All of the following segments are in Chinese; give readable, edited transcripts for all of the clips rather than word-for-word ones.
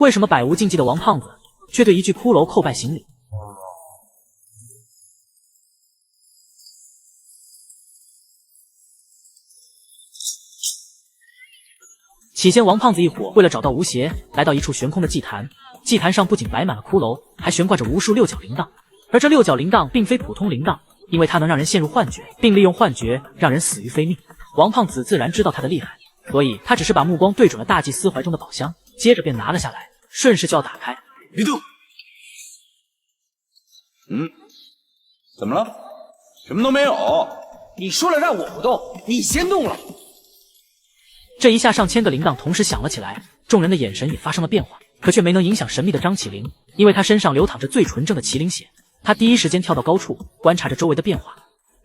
为什么百无禁忌的王胖子却对一具骷髅叩拜行礼？起先，王胖子一伙为了找到吴邪，来到一处悬空的祭坛。祭坛上不仅摆满了骷髅，还悬挂着无数六角铃铛。而这六角铃铛并非普通铃铛，因为它能让人陷入幻觉，并利用幻觉让人死于非命。王胖子自然知道他的厉害，所以他只是把目光对准了大祭司怀中的宝箱，接着便拿了下来，顺势就要打开。别动！怎么了？什么都没有。你说了让我不动，你先动了。这一下，上千个铃铛同时响了起来，众人的眼神也发生了变化，可却没能影响神秘的张起灵，因为他身上流淌着最纯正的麒麟血。他第一时间跳到高处，观察着周围的变化。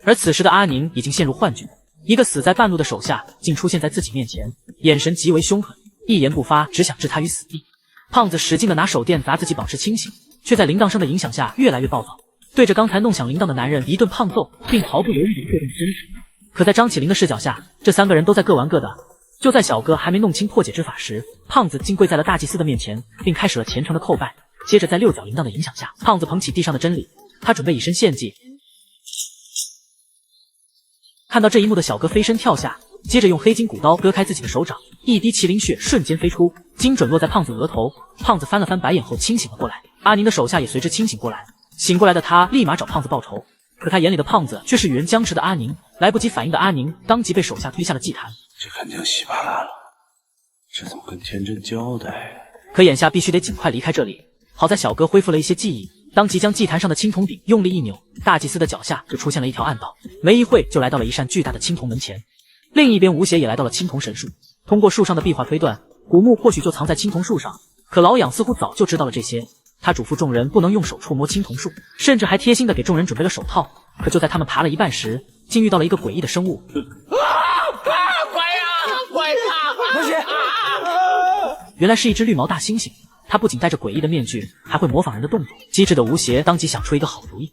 而此时的阿宁已经陷入幻觉，一个死在半路的手下竟出现在自己面前，眼神极为凶狠，一言不发，只想置他于死地。胖子使劲地拿手电砸自己保持清醒，却在铃铛声的影响下越来越暴躁，对着刚才弄响铃铛的男人一顿胖揍，并毫不犹豫地推动身体。可在张起灵的视角下，这三个人都在各玩各的。就在小哥还没弄清破解之法时，胖子竟跪在了大祭司的面前，并开始了虔诚的叩拜。接着在六角铃铛的影响下，胖子捧起地上的真理，他准备以身献祭。看到这一幕的小哥飞身跳下，接着用黑金骨刀割开自己的手掌，一滴麒麟血瞬间飞出，精准落在胖子额头。胖子翻了翻白眼后清醒了过来，阿宁的手下也随之清醒过来。醒过来的他立马找胖子报仇，可他眼里的胖子却是与人僵持的阿宁。来不及反应的阿宁当即被手下推下了祭坛。这肯定稀巴烂了，这怎么跟天真交代？可眼下必须得尽快离开这里。好在小哥恢复了一些记忆，当即将祭坛上的青铜鼎用力一扭，大祭司的脚下就出现了一条暗道，没一会就来到了一扇巨大的青铜门前。另一边，吴邪也来到了青铜神树，通过树上的壁画推断，古墓或许就藏在青铜树上。可老痒似乎早就知道了这些，他嘱咐众人不能用手触摸青铜树，甚至还贴心的给众人准备了手套。可就在他们爬了一半时，竟遇到了一个诡异的生物。原来是一只绿毛大猩猩，它不仅戴着诡异的面具，还会模仿人的动作。机智的吴邪当即想出一个好主意。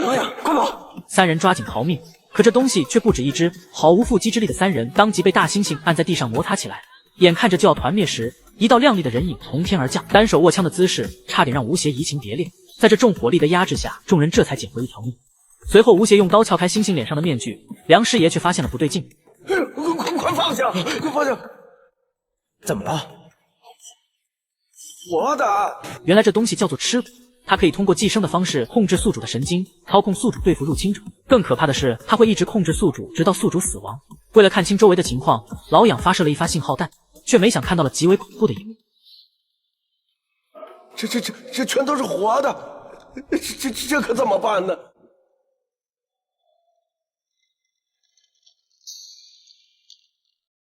哎呀，快跑！三人抓紧逃命，可这东西却不止一只，毫无腹肌之力的三人当即被大猩猩按在地上摩擦起来。眼看着就要团灭时，一道亮丽的人影从天而降，单手握枪的姿势差点让吴邪移情别恋。在这重火力的压制下，众人这才捡回一条命。随后，吴邪用刀撬开猩猩脸上的面具，梁师爷却发现了不对劲。快放下！快放下！怎么了？我的！原来这东西叫做螭骨，它可以通过寄生的方式控制宿主的神经，操控宿主对付入侵者。更可怕的是，它会一直控制宿主，直到宿主死亡。为了看清周围的情况，老痒发射了一发信号弹，却没想看到了极为恐怖的一幕。这全都是活的，这可怎么办呢？